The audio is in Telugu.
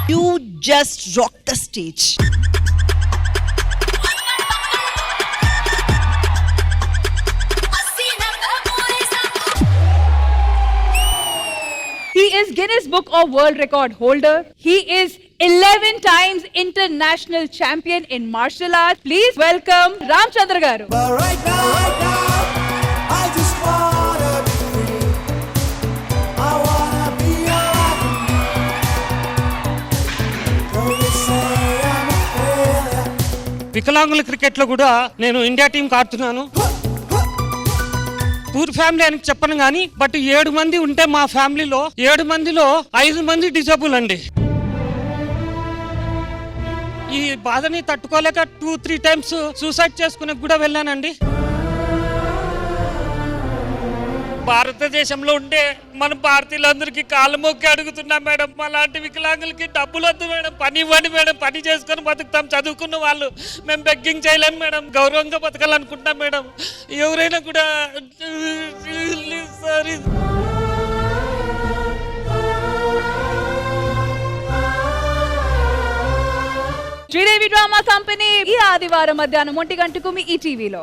You just rocked the stage. He is Guinness Book of World Record holder. He is 11 times international champion in martial arts. Please welcome Ramchandra garu. But right now, I just wanna be free. I wanna be alive. Though they say I'm a failure. వికలాంగుల క్రికెట్లో కూడా నేను ఇండియా టీంకి ఆడుతున్నాను. పూర్ ఫ్యామిలీ అని చెప్పను కానీ బట్ 7 మంది ఉంటే మా ఫ్యామిలీలో 7 మందిలో 5 మంది డిజేబుల్ అండి. ఈ బాధని తట్టుకోలేక 2-3 టైమ్స్ సూసైడ్ చేసుకునే కూడా వెళ్ళానండి. భారతదేశంలో ఉండే మన భారతీయులందరికీ కాళ్ళు మొక్కి అడుగుతున్నాం మేడం, అలాంటి వికలాంగులకి డబ్బులు వద్దు మేడం, పని ఇవ్వండి మేడం, పని చేసుకొని బతుకుతాం. చదువుకున్న వాళ్ళు మేము బెగ్గింగ్ చేయలేము మేడం, గౌరవంగా బతకాలనుకుంటున్నాం మేడం. ఎవరైనా కూడా సారీ. శ్రీదేవి డ్రామా కంపెనీ ఈ ఆదివారం మధ్యాహ్నం 1 గంటకు మీ ఈటీవీలో.